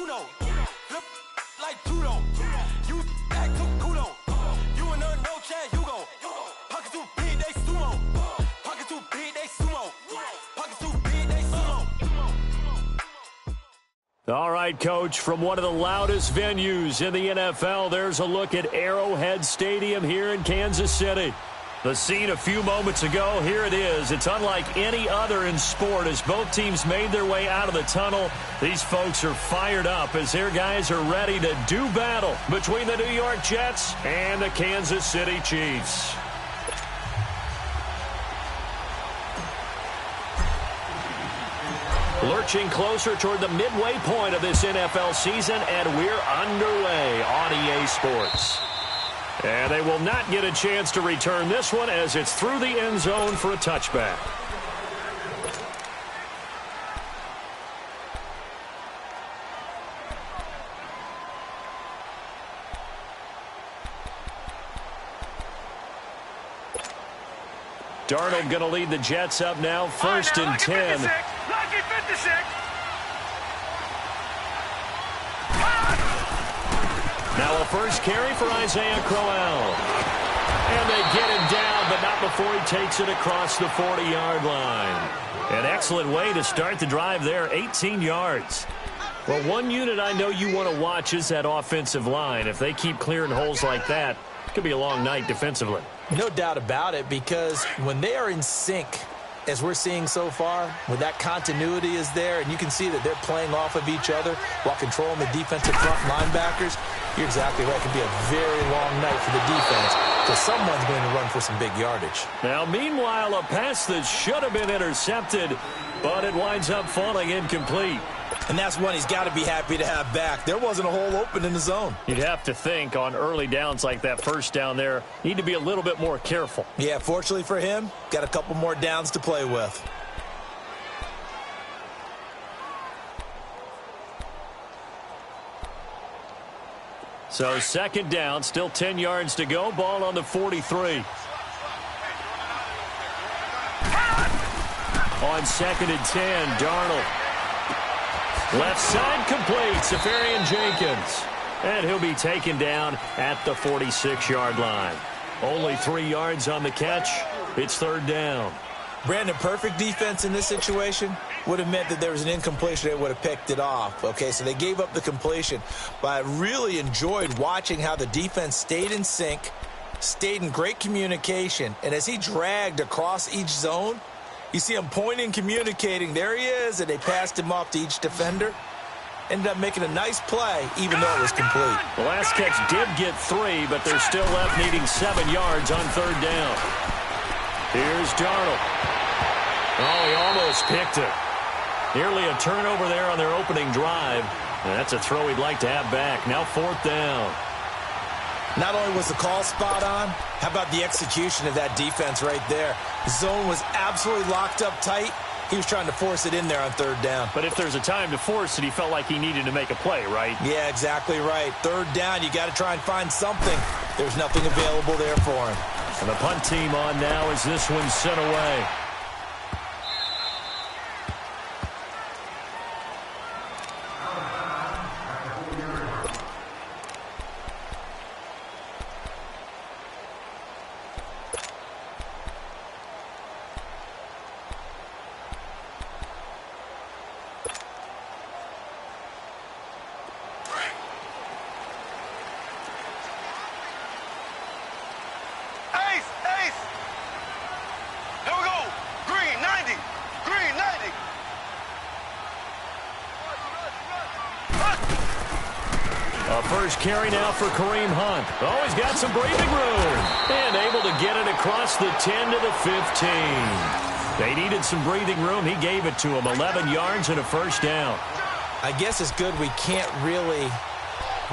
Uno. Flip like judo. You act too kudo. You and her no chance, you go. Pocket too big, they sumo. Pocket too big, they sumo. Pocket too big, they sumo. All right, Coach, from one of the loudest venues in the NFL, there's a look at Arrowhead Stadium here in Kansas City. The scene a few moments ago, here it is. It's unlike any other in sport as both teams made their way out of the tunnel. These folks are fired up as their guys are ready to do battle between the New York Jets and the Kansas City Chiefs. Lurching closer toward the midway point of this NFL season, and we're underway on EA Sports. And they will not get a chance to return this one as it's through the end zone for a touchback. Darnold going to lead the Jets up now, 1st and 10. Lucky 56. Now a first carry for Isaiah Crowell. And they get him down, but not before he takes it across the 40-yard line. An excellent way to start the drive there, 18 yards. Well, one unit I know you want to watch is that offensive line. If they keep clearing holes like that, it could be a long night defensively. No doubt about it, because when they are in sync, as we're seeing so far, when that continuity is there and you can see that they're playing off of each other while controlling the defensive front linebackers, you're exactly right. It can be a very long night for the defense because someone's going to run for some big yardage. Now, meanwhile, a pass that should have been intercepted, but it winds up falling incomplete. And that's one he's got to be happy to have back. There wasn't a hole open in the zone. You'd have to think on early downs like that first down there, need to be a little bit more careful. Yeah, fortunately for him, got a couple more downs to play with. So 2nd down, still 10 yards to go. Ball on the 43. On 2nd and 10, Darnold. Left side complete, Safarian Jenkins. And he'll be taken down at the 46-yard line. Only 3 yards on the catch. It's 3rd down. Brandon, perfect defense in this situation would have meant that there was an incompletion. They would have picked it off. Okay, so they gave up the completion. But I really enjoyed watching how the defense stayed in sync, stayed in great communication. And as he dragged across each zone, you see him pointing, communicating. There he is, and they passed him off to each defender. Ended up making a nice play, even though it was complete. The last catch did get 3, but they're still left needing 7 yards on 3rd down. Here's Darnold. Oh, he almost picked it. Nearly a turnover there on their opening drive. And that's a throw he'd like to have back. Now 4th down. Not only was the call spot on, how about the execution of that defense right there? The zone was absolutely locked up tight. He was trying to force it in there on 3rd down. But if there's a time to force it, he felt like he needed to make a play, right? Yeah, exactly right. 3rd down, you got to try and find something. There's nothing available there for him. And the punt team on now as this one's sent away. First carry now for Kareem Hunt. Oh, he's got some breathing room. And able to get it across the 10 to the 15. They needed some breathing room. He gave it to him. 11 yards and a 1st down. I guess it's good we can't really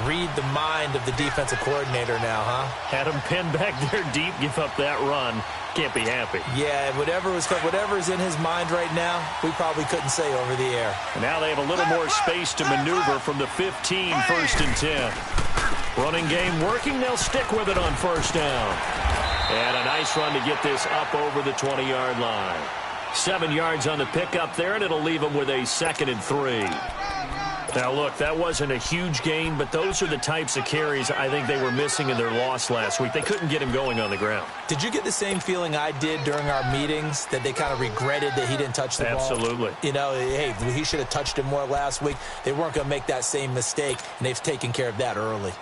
read the mind of the defensive coordinator now, huh? Had him pinned back there deep, give up that run. Can't be happy. Yeah, whatever's in his mind right now, we probably couldn't say over the air. And now they have a little more space to maneuver from the 15, 1st and 10. Running game working. They'll stick with it on 1st down. And a nice run to get this up over the 20-yard line. 7 yards on the pickup there, and it'll leave them with a 2nd and 3. Now, look, that wasn't a huge gain, but those are the types of carries I think they were missing in their loss last week. They couldn't get him going on the ground. Did you get the same feeling I did during our meetings, that they kind of regretted that he didn't touch the ball? Absolutely. You know, hey, he should have touched it more last week. They weren't going to make that same mistake, and they've taken care of that early.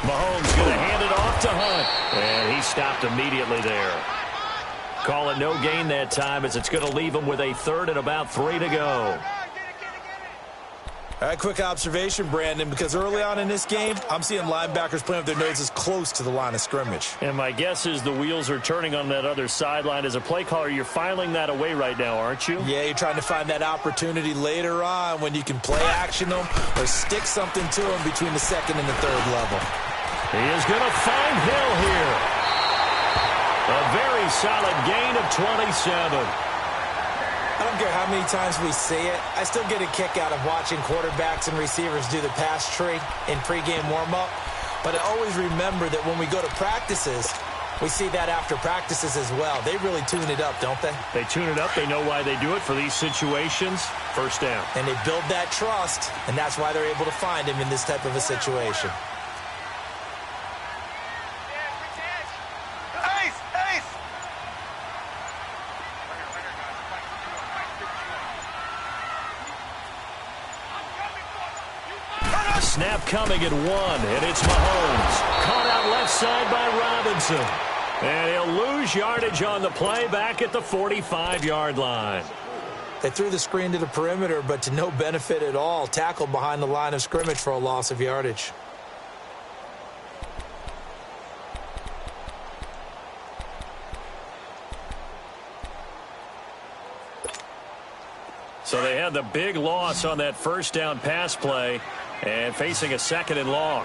Mahomes going to hand it off to Hunt. And he stopped immediately there. Call it no gain that time, as it's going to leave him with a third and about 3 to go. All right, quick observation, Brandon, because early on in this game, I'm seeing linebackers playing with their noses close to the line of scrimmage. And my guess is the wheels are turning on that other sideline. As a play caller, you're filing that away right now, aren't you? Yeah, you're trying to find that opportunity later on when you can play action them or stick something to them between the second and the third level. He is going to find Hill here. A very solid gain of 27. I don't care how many times we say it, I still get a kick out of watching quarterbacks and receivers do the pass tree in pregame warm-up. But I always remember that when we go to practices, we see that after practices as well. They really tune it up, don't they? They tune it up. They know why they do it for these situations. First down. And they build that trust, and that's why they're able to find him in this type of a situation. Snap coming at 1, and it's Mahomes. Caught out left side by Robinson. And he'll lose yardage on the play back at the 45-yard line. They threw the screen to the perimeter, but to no benefit at all. Tackled behind the line of scrimmage for a loss of yardage. So they had the big loss on that first down pass play and facing a second and long.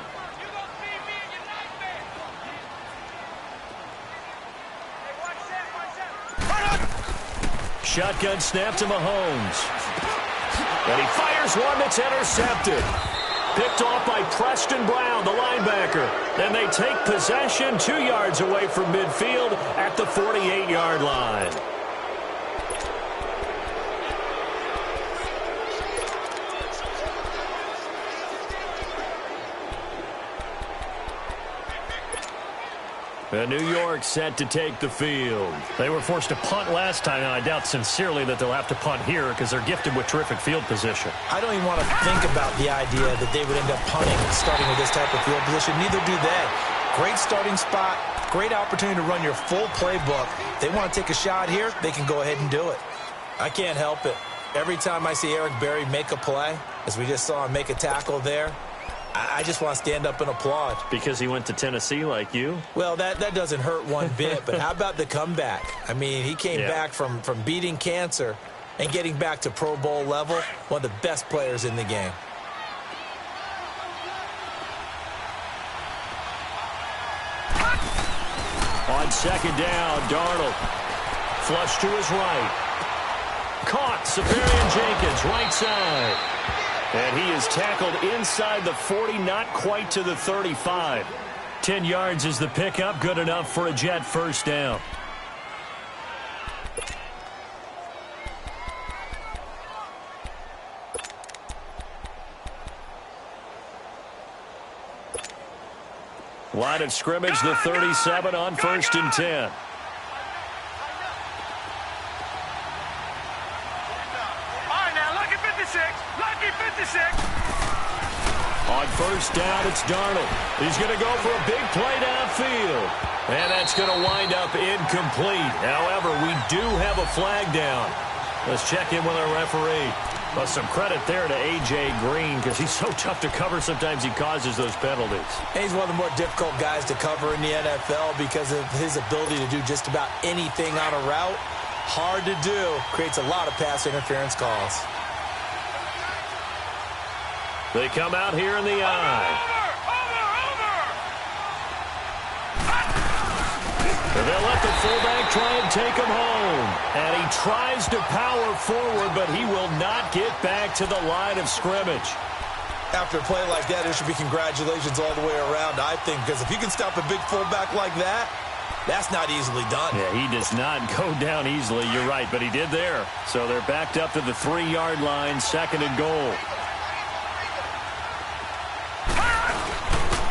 Shotgun snap to Mahomes. And he fires one that's intercepted. Picked off by Preston Brown, the linebacker. Then they take possession 2 yards away from midfield at the 48-yard line. And New York set to take the field. They were forced to punt last time, and I doubt sincerely that they'll have to punt here because they're gifted with terrific field position. I don't even want to think about the idea that they would end up punting starting with this type of field position. Neither do they. Great starting spot, great opportunity to run your full playbook. If they want to take a shot here, they can go ahead and do it. I can't help it. Every time I see Eric Berry make a play, as we just saw him make a tackle there, I just want to stand up and applaud. Because he went to Tennessee like you? Well, that doesn't hurt one bit, but how about the comeback? I mean, he came back from beating cancer and getting back to Pro Bowl level, one of the best players in the game. On second down, Darnold. Flush to his right. Caught, Safarian Jenkins, right side. And he is tackled inside the 40, not quite to the 35. 10 yards is the pickup, good enough for a Jet first down. Line of scrimmage, the 37 on 1st and 10. On first down, it's Darnold. He's going to go for a big play downfield. And that's going to wind up incomplete. However, we do have a flag down. Let's check in with our referee. Well, some credit there to A.J. Green because he's so tough to cover. Sometimes he causes those penalties. And he's one of the more difficult guys to cover in the NFL because of his ability to do just about anything on a route. Hard to do. Creates a lot of pass interference calls. They come out here in the eye. And they'll let the fullback try it and take him home. And he tries to power forward, but he will not get back to the line of scrimmage. After a play like that, there should be congratulations all the way around, I think, because if you can stop a big fullback like that, that's not easily done. Yeah, he does not go down easily. You're right, but he did there. So they're backed up to the 3-yard line, 2nd and goal.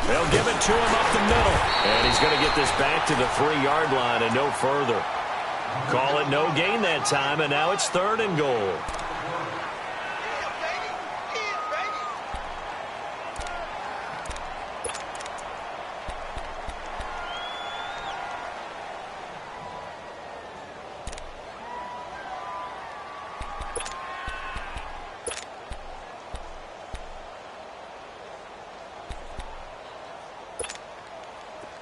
They'll give it to him up the middle. And he's going to get this back to the 3-yard line and no further. Call it no gain that time, and now it's 3rd and goal.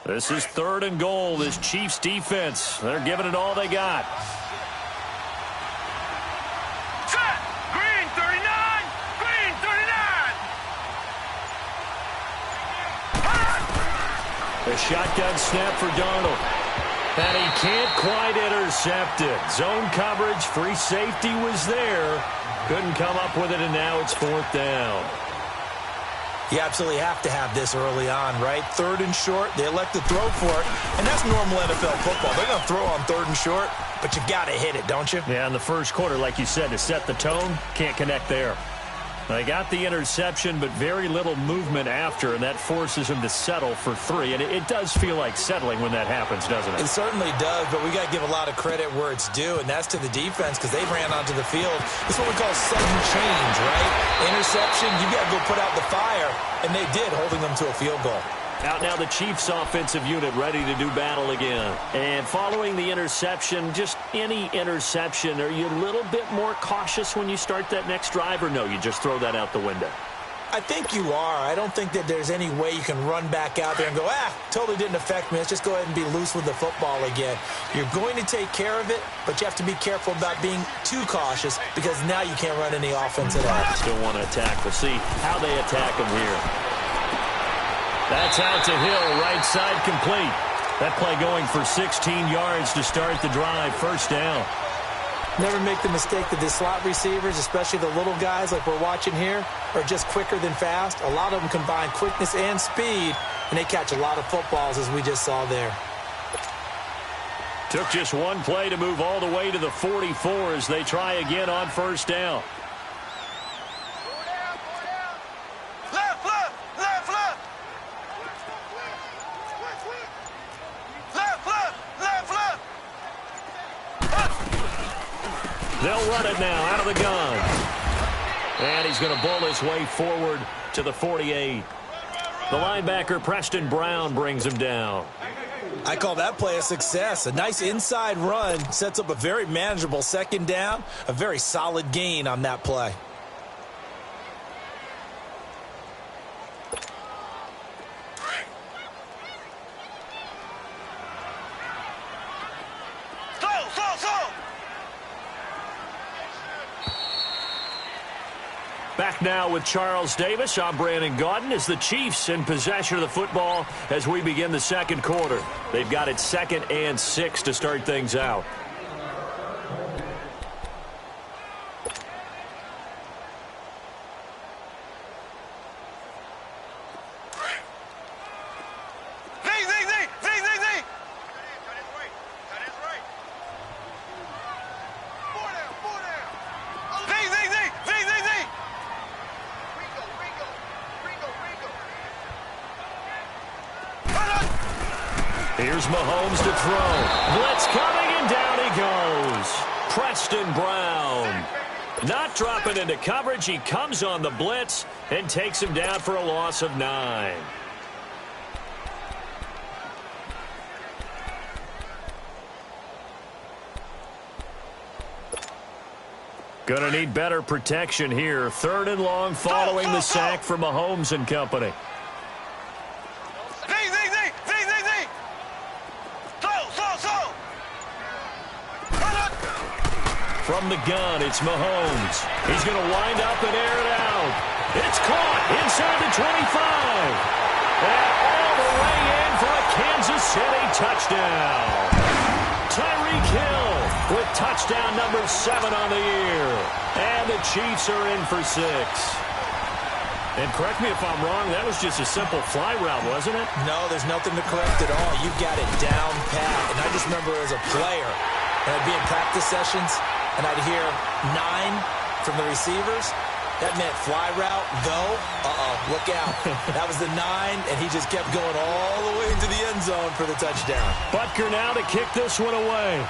This is 3rd and goal. This Chiefs defense, they're giving it all they got. Set! Green 39! Green 39! The shotgun snap for Darnold. And he can't quite intercept it. Zone coverage, free safety was there. Couldn't come up with it, and now it's 4th down. You absolutely have to have this early on, right? 3rd and short, they elect to throw for it, and that's normal NFL football. They're going to throw on 3rd and short, but you got to hit it, don't you? Yeah, in the first quarter, like you said, to set the tone, can't connect there. They got the interception, but very little movement after, and that forces him to settle for 3. And it does feel like settling when that happens, doesn't it? It certainly does, but we got to give a lot of credit where it's due, and that's to the defense because they ran onto the field. It's what we call sudden change, right? Interception, you got to go put out the fire, and they did, holding them to a field goal. Out now the Chiefs offensive unit ready to do battle again. And following the interception, just any interception, are you a little bit more cautious when you start that next drive, or no, you just throw that out the window? I think you are. I don't think that there's any way you can run back out there and go, totally didn't affect me. Let's just go ahead and be loose with the football again. You're going to take care of it, but you have to be careful about being too cautious because now you can't run any offense at all. Still want to attack. We'll see how they attack them here. That's out to Hill, right side complete. That play going for 16 yards to start the drive, 1st down. Never make the mistake that the slot receivers, especially the little guys like we're watching here, are just quicker than fast. A lot of them combine quickness and speed, and they catch a lot of footballs, as we just saw there. Took just one play to move all the way to the 44 as they try again on 1st down. They'll run it now out of the gun. And he's going to bowl his way forward to the 48. The linebacker, Preston Brown, brings him down. I call that play a success. A nice inside run sets up a very manageable 2nd down. A very solid gain on that play. Back now with Charles Davis. I'm Brandon Gaudin as the Chiefs in possession of the football as we begin the 2nd quarter. They've got it 2nd and 6 to start things out. Here's Mahomes to throw. Blitz coming, and down he goes. Preston Brown. Not dropping into coverage. He comes on the blitz and takes him down for a loss of 9. Gonna need better protection here. 3rd and long following the sack from Mahomes and company. From the gun, it's Mahomes. He's going to wind up and air it out. It's caught inside the 25. And all the way in for a Kansas City touchdown. Tyreek Hill with touchdown number 7 on the year. And the Chiefs are in for 6. And correct me if I'm wrong, that was just a simple fly route, wasn't it? No, there's nothing to correct at all. You got it down pat. And I just remember as a player, and I'd be in practice sessions, and I'd hear 9 from the receivers. That meant fly route, go, look out. That was the 9, and he just kept going all the way into the end zone for the touchdown. Butker now to kick this one away.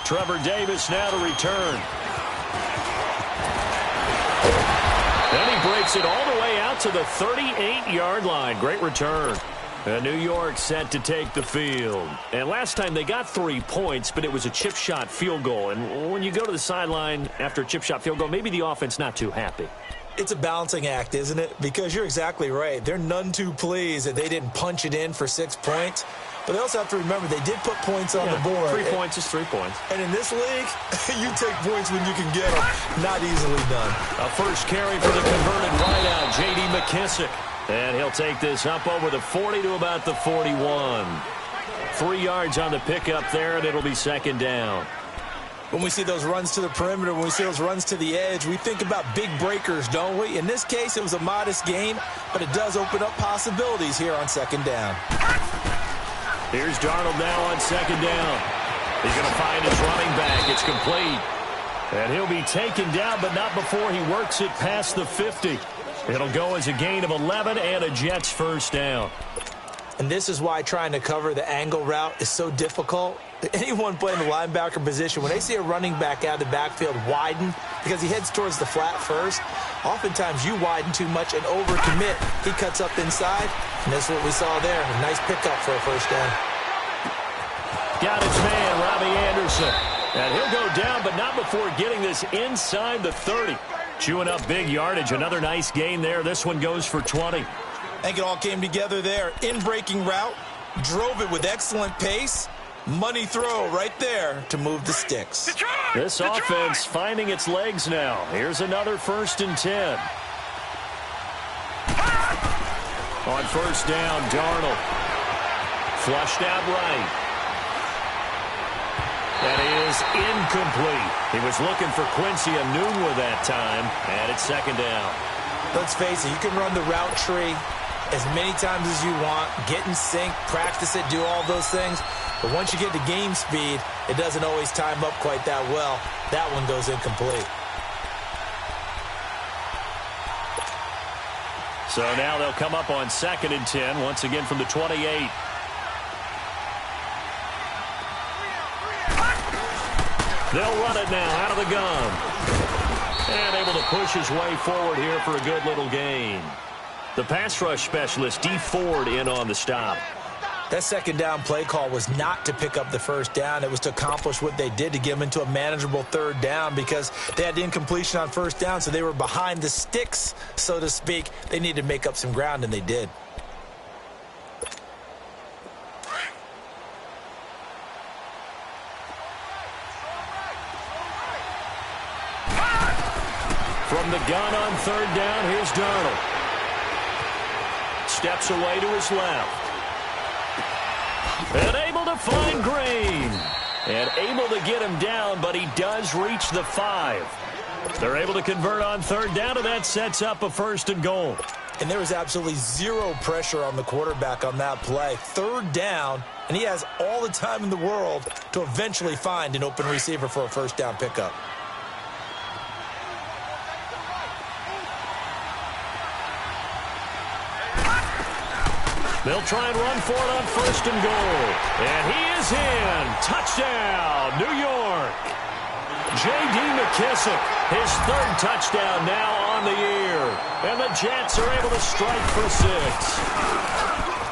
Trevor Davis now to return. Then he breaks it all the way out to the 38-yard line. Great return. And New York set to take the field. And last time they got 3 points, but it was a chip shot field goal. And when you go to the sideline after a chip shot field goal, maybe the offense not too happy. It's a balancing act, isn't it? Because you're exactly right. They're none too pleased that they didn't punch it in for 6 points. But they also have to remember they did put points on the board. 3 points is 3 points. And in this league, you take points when you can get them. Not easily done. A first carry for the converted wideout, J.D. McKissick. And he'll take this up over the 40 to about the 41. 3 yards on the pickup there, and it'll be second down. When we see those runs to the perimeter, when we see those runs to the edge, we think about big breakers, don't we? In this case, it was a modest gain, but it does open up possibilities here on second down. Here's Darnold now on second down. He's going to find his running back. It's complete. And he'll be taken down, but not before he works it past the 50. It'll go as a gain of 11 and a Jets first down. And this is why trying to cover the angle route is so difficult. Anyone playing the linebacker position, when they see a running back out of the backfield widen, because he heads towards the flat first, oftentimes you widen too much and overcommit. He cuts up inside, and that's what we saw there. A nice pickup for a first down. Got his man, Robbie Anderson. And he'll go down, but not before getting this inside the 30. Chewing up big yardage. Another nice gain there. This one goes for 20. I think it all came together there. In-breaking route, drove it with excellent pace. Money throw right there to move the sticks. This offense finding its legs now. Here's another 1st and 10. On first down, Darnold. Flushed out right. That is incomplete. He was looking for Quincy Enunwa that time, and it's second down. Let's face it, you can run the route tree as many times as you want, get in sync, practice it, do all those things. But once you get to game speed, it doesn't always time up quite that well. That one goes incomplete. So now they'll come up on 2nd and 10, once again from the 28. They'll run it now out of the gun. And able to push his way forward here for a good little gain. The pass rush specialist, D. Ford, in on the stop. That second down play call was not to pick up the first down. It was to accomplish what they did to get them into a manageable third down because they had the incompletion on first down, so they were behind the sticks, so to speak. They needed to make up some ground, and they did. From the gun on third down, here's Darnold. Steps away to his left. And able to find Green. And able to get him down, but he does reach the 5. They're able to convert on third down, and that sets up a 1st and goal. And there was absolutely zero pressure on the quarterback on that play. Third down, and he has all the time in the world to eventually find an open receiver for a first down pickup. They'll try and run for it on 1st and goal. And he is in. Touchdown, New York. J.D. McKissick, his 3rd touchdown now on the year. And the Jets are able to strike for 6.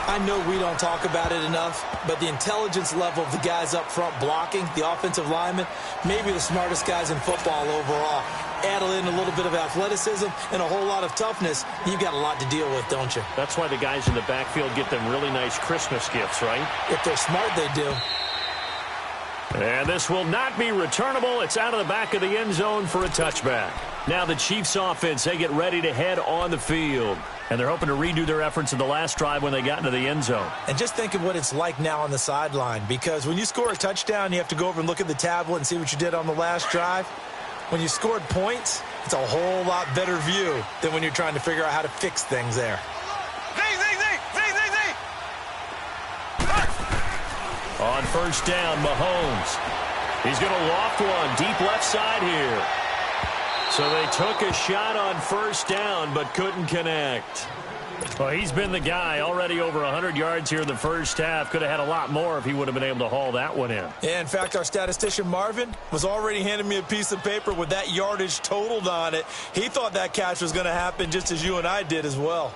I know we don't talk about it enough, but the intelligence level of the guys up front blocking, the offensive linemen, maybe the smartest guys in football overall. Add in a little bit of athleticism and a whole lot of toughness, you've got a lot to deal with, don't you? That's why the guys in the backfield get them really nice Christmas gifts, right? If they're smart, they do. And this will not be returnable. It's out of the back of the end zone for a touchback. Now the Chiefs offense, they get ready to head on the field. And they're hoping to redo their efforts in the last drive when they got into the end zone. And just think of what it's like now on the sideline, because when you score a touchdown, you have to go over and look at the tablet and see what you did on the last drive. When you scored points, it's a whole lot better view than when you're trying to figure out how to fix things there. On first down, Mahomes. He's going to loft one deep left side here. So they took a shot on first down but couldn't connect. Well, he's been the guy, already over 100 yards here in the first half. Could have had a lot more if he would have been able to haul that one in. Yeah, in fact, our statistician Marvin was already handing me a piece of paper with that yardage totaled on it. He thought that catch was going to happen just as you and I did as well.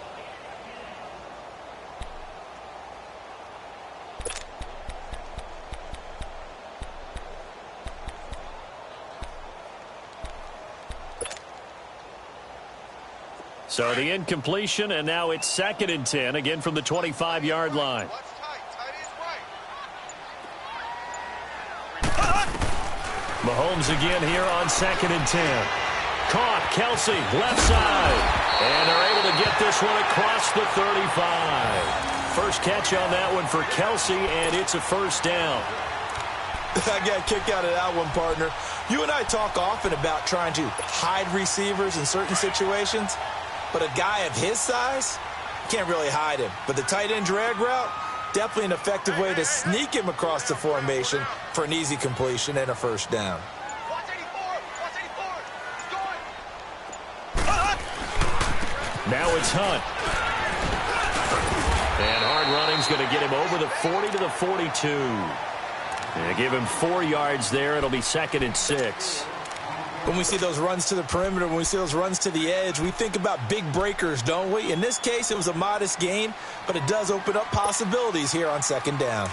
So the incompletion, and now it's 2nd and 10, again from the 25-yard line. Mahomes again here on 2nd and 10. Caught, Kelsey, left side. And they're able to get this one across the 35. First catch on that one for Kelsey, and it's a first down. I got a kick out of that one, partner. You and I talk often about trying to hide receivers in certain situations. But a guy of his size, can't really hide him. But the tight end drag route, definitely an effective way to sneak him across the formation for an easy completion and a first down. Now it's Hunt. And hard running's going to get him over the 40 to the 42. And give him 4 yards there. It'll be 2nd and 6. When we see those runs to the perimeter, when we see those runs to the edge, we think about big breakers, don't we? In this case, it was a modest gain, but it does open up possibilities here on 2nd down.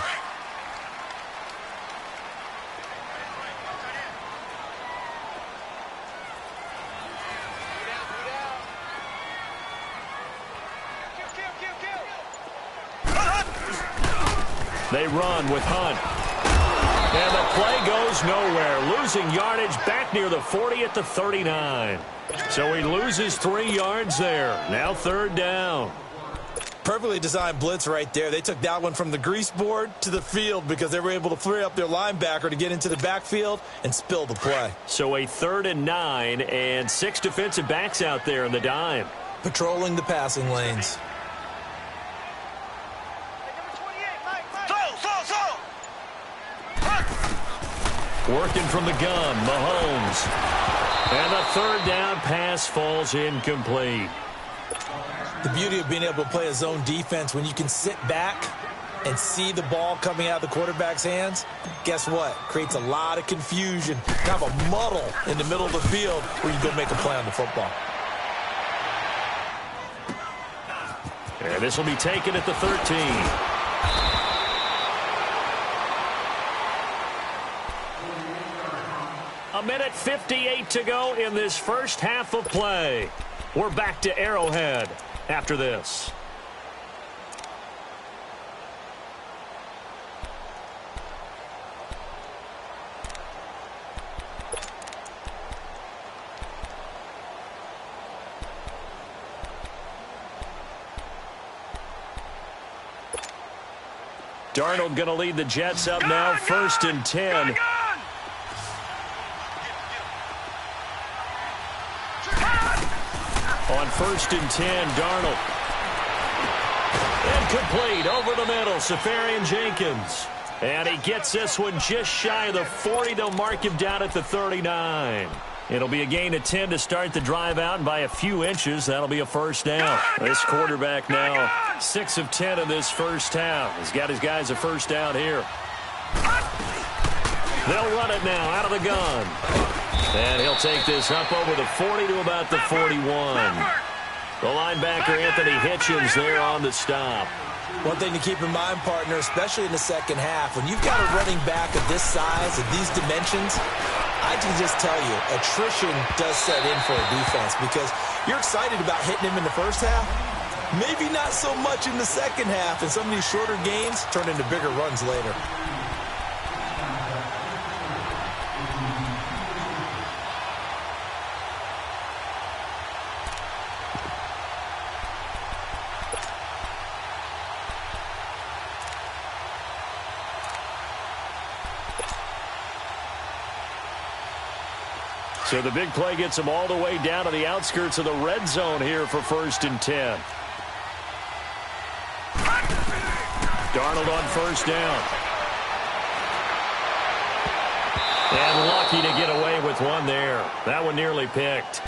They run with Hunt. And the play goes nowhere. Losing yardage back near the 40 at the 39. So he loses 3 yards there. Now 3rd down. Perfectly designed blitz right there. They took that one from the grease board to the field because they were able to free up their linebacker to get into the backfield and spill the play. So a 3rd and 9 and 6 defensive backs out there in the dime. Patrolling the passing lanes. Working from the gun, Mahomes. And the 3rd down pass falls incomplete. The beauty of being able to play a zone defense when you can sit back and see the ball coming out of the quarterback's hands, guess what? Creates a lot of confusion, kind of a muddle in the middle of the field where you go make a play on the football. And this will be taken at the 13. A minute 58 to go in this first half of play. We're back to Arrowhead after this. Darnold going to lead the Jets up now, 1st and 10. On 1st and 10, Darnold. And complete over the middle, Safarian Jenkins. And he gets this one just shy of the 40. They'll mark him down at the 39. It'll be a gain of 10 to start the drive out, and by a few inches, that'll be a first down. This quarterback now 6 of 10 in this first half. He's got his guys a first down here. They'll run it now out of the gun. And he'll take this up over the 40 to about the 41. The linebacker, Anthony Hitchens, there on the stop. One thing to keep in mind, partner, especially in the second half, when you've got a running back of this size, of these dimensions, I can just tell you, attrition does set in for a defense because you're excited about hitting him in the first half. Maybe not so much in the second half, and some of these shorter gains turn into bigger runs later. So the big play gets them all the way down to the outskirts of the red zone here for 1st and 10. Darnold on 1st down. And lucky to get away with one there. That one nearly picked.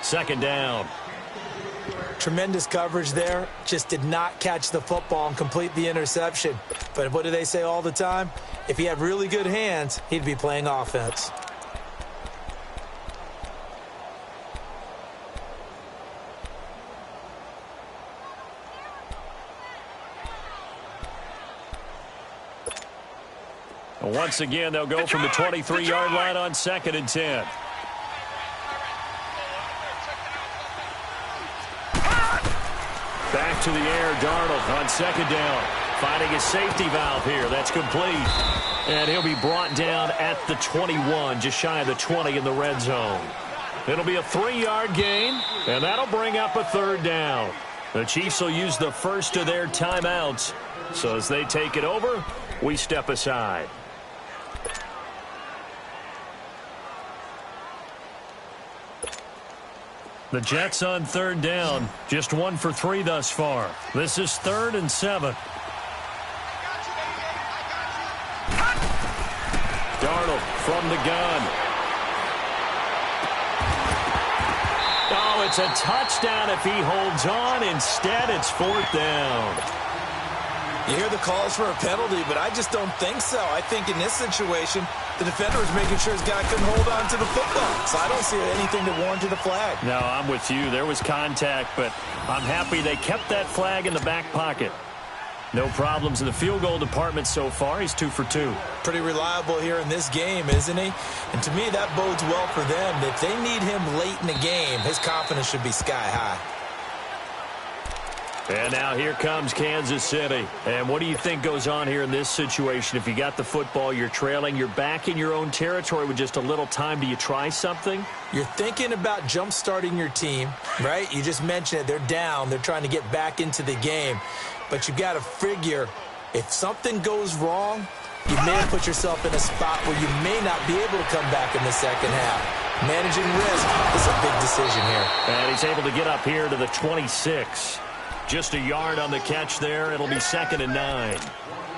2nd down. Tremendous coverage there. Just did not catch the football and complete the interception. But what do they say all the time? If he had really good hands, he'd be playing offense. And once again, they'll go from the 23-yard line on 2nd and 10. Back to the air, Darnold on 2nd down. Finding a safety valve here. That's complete. And he'll be brought down at the 21, just shy of the 20 in the red zone. It'll be a 3-yard gain, and that'll bring up a 3rd down. The Chiefs will use the first of their timeouts. So as they take it over, we step aside. The Jets on 3rd down. Just 1 for 3 thus far. This is 3rd and 7. Darnold from the gun. Oh, it's a touchdown if he holds on. Instead, it's 4th down. You hear the calls for a penalty, but I just don't think so. I think in this situation, the defender was making sure his guy couldn't hold on to the football. So I don't see anything that warranted a flag. No, I'm with you. There was contact, but I'm happy they kept that flag in the back pocket. No problems in the field goal department so far. He's 2 for 2. Pretty reliable here in this game, isn't he? And to me, that bodes well for them. If they need him late in the game, his confidence should be sky high. And now here comes Kansas City. And what do you think goes on here in this situation? If you got the football, you're trailing, you're back in your own territory with just a little time. Do you try something? You're thinking about jump-starting your team, right? You just mentioned it. They're down. They're trying to get back into the game. But you got to figure, if something goes wrong, you may have put yourself in a spot where you may not be able to come back in the second half. Managing risk is a big decision here. And he's able to get up here to the 26. Just a yard on the catch there. It'll be 2nd and 9.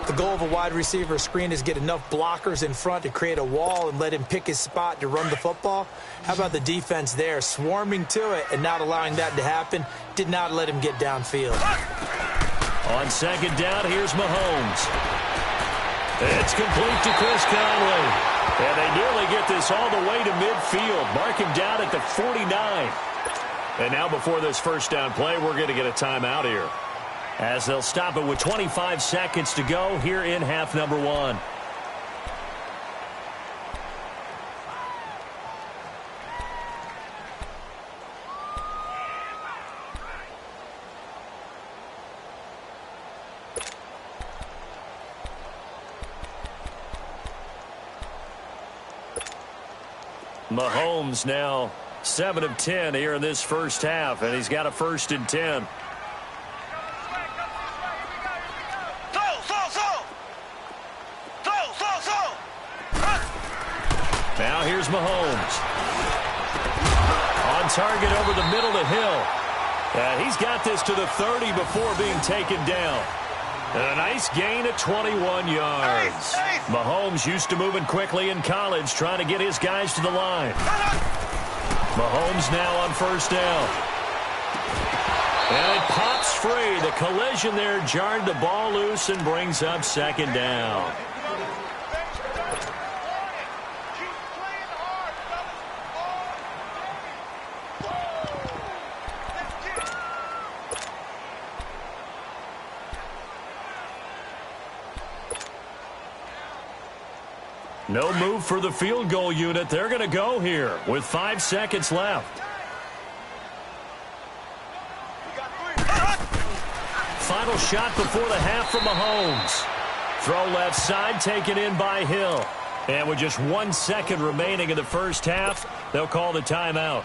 The goal of a wide receiver screen is get enough blockers in front to create a wall and let him pick his spot to run the football. How about the defense there, swarming to it and not allowing that to happen? Did not let him get downfield. On 2nd down, here's Mahomes. It's complete to Chris Conley. And they nearly get this all the way to midfield. Mark him down at the 49. And now before this first down play, we're going to get a timeout here, as they'll stop it with 25 seconds to go here in half number 1. Mahomes now 7 of 10 here in this first half, and he's got a 1st and 10. Now here's Mahomes. On target over the middle to Hill. And he's got this to the 30 before being taken down. And a nice gain at 21 yards. Mahomes used to moving quickly in college, trying to get his guys to the line. Mahomes now on 1st down. And it pops free. The collision there jarred the ball loose and brings up 2nd down. No move for the field goal unit. They're going to go here with 5 seconds left. Final shot before the half from Mahomes. Throw left side, taken in by Hill. And with just 1 second remaining in the first half, they'll call the timeout.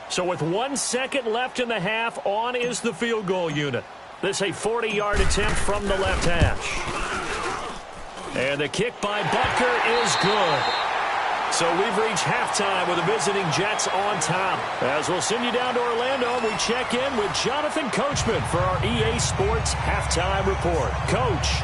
So with 1 second left in the half, on is the field goal unit. This a 40-yard attempt from the left hash. And the kick by Butker is good. So we've reached halftime with the visiting Jets on top. As we'll send you down to Orlando, we check in with Jonathan Coachman for our EA Sports Halftime Report. Coach.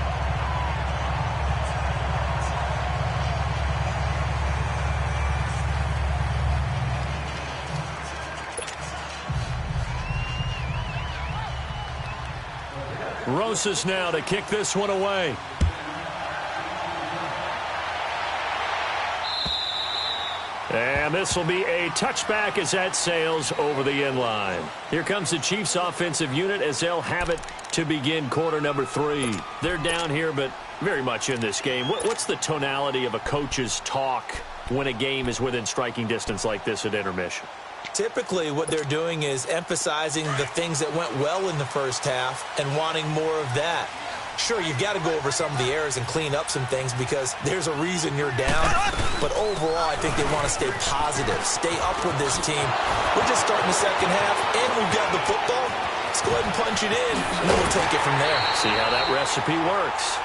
Rosas now to kick this one away. And this will be a touchback as that sails over the end line. Here comes the Chiefs offensive unit as they'll have it to begin quarter number 3. They're down here, but very much in this game. What's the tonality of a coach's talk when a game is within striking distance like this at intermission? Typically, what they're doing is emphasizing the things that went well in the first half and wanting more of that. Sure, you've got to go over some of the errors and clean up some things because there's a reason you're down. But overall, I think they want to stay positive, stay up with this team. We're just starting the second half, and we've got the football. Let's go ahead and punch it in, and then we'll take it from there. See how that recipe works.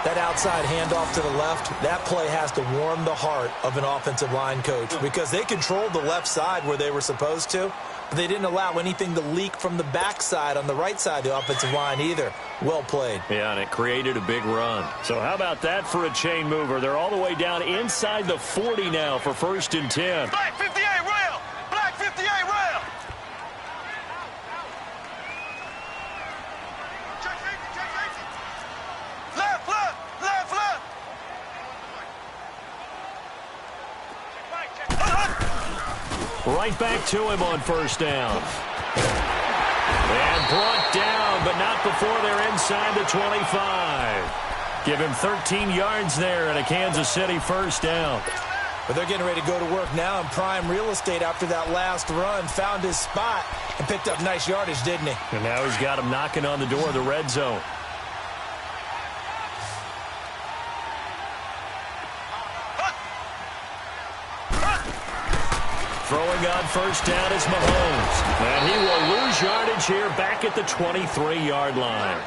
That outside handoff to the left, that play has to warm the heart of an offensive line coach because they controlled the left side where they were supposed to, but they didn't allow anything to leak from the backside on the right side of the offensive line either. Well played. Yeah, and it created a big run. So how about that for a chain mover? They're all the way down inside the 40 now for 1st and 10. Black 58 rail! Black 58 rail! Left, left, left, left! Right back to him on 1st down. And brought down, but not before they're inside the 25. Give him 13 yards there and a Kansas City 1st down. But they're getting ready to go to work now in prime real estate after that last run. Found his spot and picked up nice yardage, didn't he? And now he's got him knocking on the door of the red zone. Throwing on 1st down is Mahomes. And he will lose yardage here back at the 23-yard line.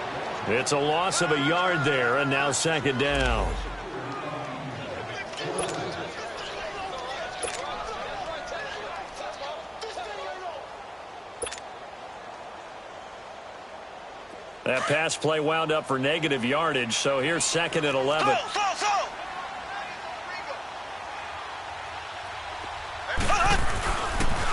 It's a loss of a yard there, and now 2nd down. That pass play wound up for negative yardage, so here's 2nd and 11.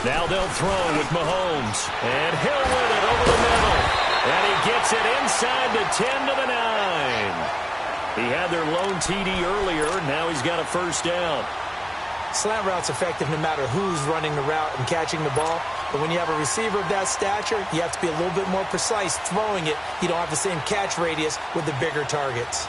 Now they'll throw with Mahomes. And he'll win it over the middle. And he gets it inside the 10 to the 9. He had their lone TD earlier. Now he's got a 1st down. Slant route's effective no matter who's running the route and catching the ball. But when you have a receiver of that stature, you have to be a little bit more precise throwing it. You don't have the same catch radius with the bigger targets.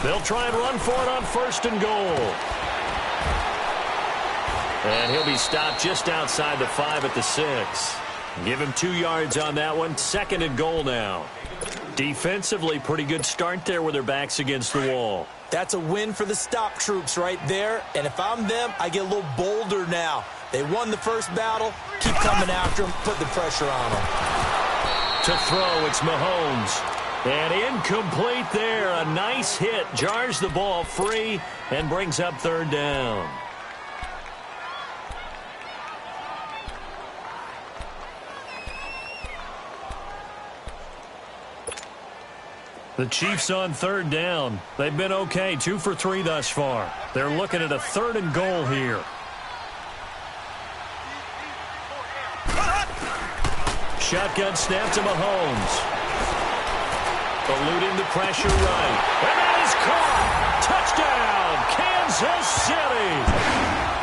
They'll try and run for it on 1st and goal. And he'll be stopped just outside the 5 at the 6. Give him 2 yards on that one. 2nd and goal now. Defensively, pretty good start there with their backs against the wall. That's a win for the stop troops right there. And if I'm them, I get a little bolder now. They won the first battle. Keep coming after them. Put the pressure on them. To throw, it's Mahomes. And incomplete there. A nice hit. Jars the ball free and brings up 3rd down. The Chiefs on 3rd down. They've been okay. 2 for 3 thus far. They're looking at a 3rd and goal here. Shotgun snap to Mahomes. Eluding the pressure right. And that is caught. Touchdown, Kansas City.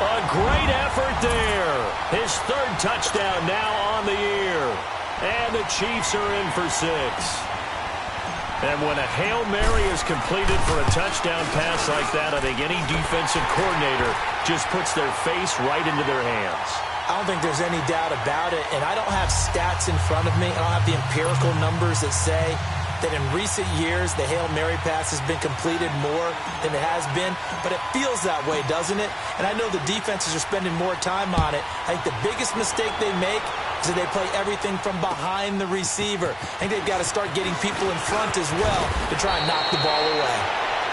A great effort there. His 3rd touchdown now on the year. And the Chiefs are in for 6. And when a Hail Mary is completed for a touchdown pass like that, I think any defensive coordinator just puts their face right into their hands. I don't think there's any doubt about it. And I don't have stats in front of me. I don't have the empirical numbers that say that in recent years the Hail Mary pass has been completed more than it has been, but it feels that way, doesn't it? And I know the defenses are spending more time on it. I think the biggest mistake they make is that they play everything from behind the receiver. I think they've got to start getting people in front as well to try and knock the ball away.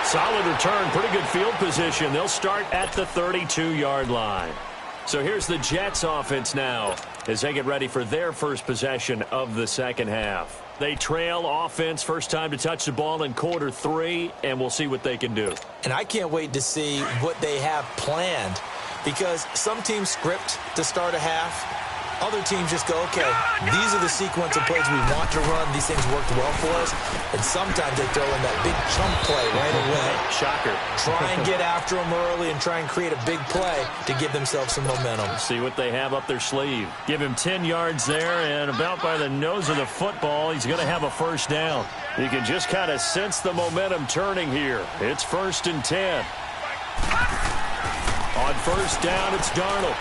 Solid return, pretty good field position. They'll start at the 32-yard line. So here's the Jets offense now as they get ready for their first possession of the second half. They trail offense, first time to touch the ball in quarter 3, and we'll see what they can do. And I can't wait to see what they have planned, because some teams script to start a half. Other teams just go, okay, these are the sequence of plays we want to run. These things worked well for us. And sometimes they throw in that big chunk play right away. Shocker. Try and get after them early and try and create a big play to give themselves some momentum. See what they have up their sleeve. Give him 10 yards there, and about by the nose of the football, he's going to have a first down. You can just kind of sense the momentum turning here. It's 1st and 10. On first down, it's Darnold.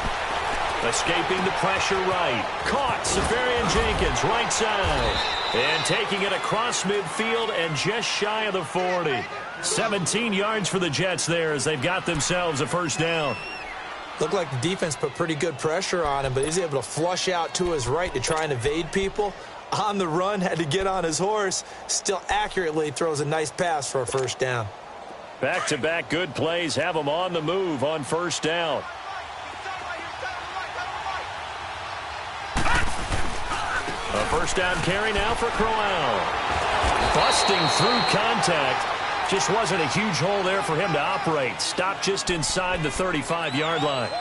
Escaping the pressure right. Caught. Safarian Jenkins, right side. And taking it across midfield and just shy of the 40. 17 yards for the Jets there as they've got themselves a first down. Looked like the defense put pretty good pressure on him, but he's able to flush out to his right to try and evade people. On the run, had to get on his horse. Still accurately throws a nice pass for a first down. Back-to-back good plays have them on the move on first down. A first down carry now for Crowell. Busting through contact. Just wasn't a huge hole there for him to operate. Stopped just inside the 35-yard line.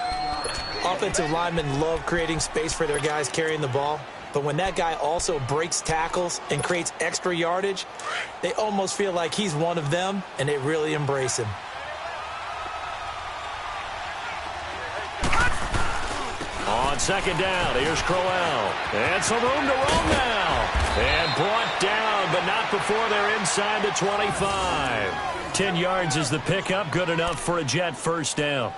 Offensive linemen love creating space for their guys carrying the ball. But when that guy also breaks tackles and creates extra yardage, they almost feel like he's one of them, and they really embrace him. On second down, here's Crowell. And some room to roam now. And brought down, but not before they're inside the 25. 10 yards is the pickup, good enough for a Jet first down.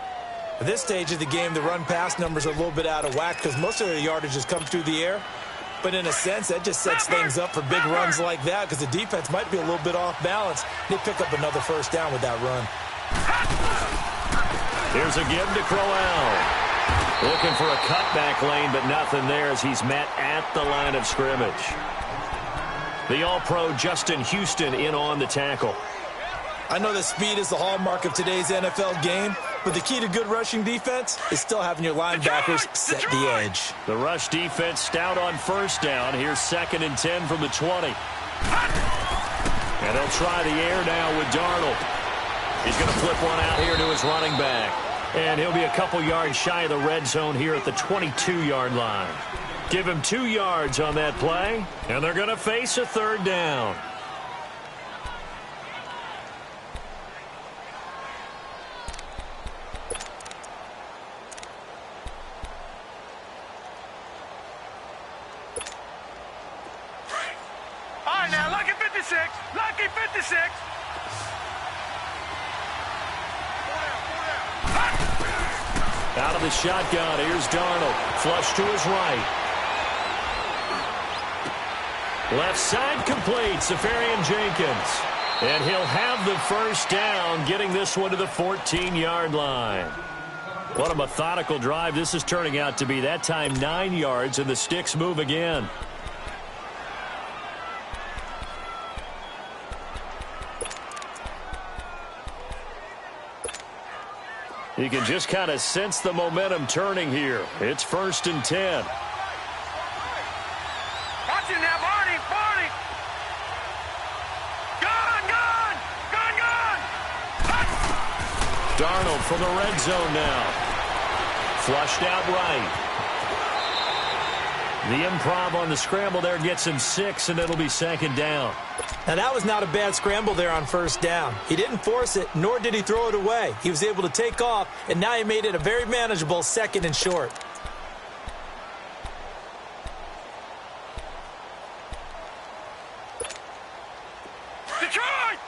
At this stage of the game, the run-pass numbers are a little bit out of whack because most of their yardage has come through the air. But in a sense, that just sets things up for big runs like that because the defense might be a little bit off balance. They pick up another first down with that run. Here's a give to Crowell. Looking for a cutback lane, but nothing there as he's met at the line of scrimmage. The All-Pro Justin Houston in on the tackle. I know that speed is the hallmark of today's NFL game, but the key to good rushing defense is still having your linebackers set the edge. The rush defense stout on first down. Here's 2nd and 10 from the 20. And they'll try the air now with Darnold. He's going to flip one out here to his running back. And he'll be a couple yards shy of the red zone here at the 22-yard line. Give him 2 yards on that play, and they're going to face a third down. All right, now, lucky 56. Lucky 56. Out of the shotgun, here's Darnold. Flush to his right. Left side complete, Safarian Jenkins. And he'll have the first down, getting this one to the 14-yard line. What a methodical drive this is turning out to be. That time 9 yards, and the sticks move again. You can just kind of sense the momentum turning here. It's 1st and 10. Watch it now, Barney, Barney. Gone. Darnold from the red zone now. Flushed out right. The improv on the scramble there gets him 6, and it'll be 2nd down. Now, that was not a bad scramble there on first down. He didn't force it, nor did he throw it away. He was able to take off, and now he made it a very manageable 2nd and short. Detroit!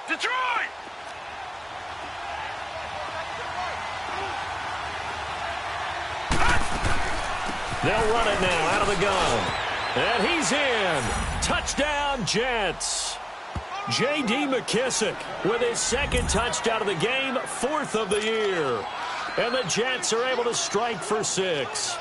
They'll run it now out of the gun. And he's in. Touchdown, Jets. J.D. McKissick with his second touchdown of the game, 4th of the year. And the Jets are able to strike for 6.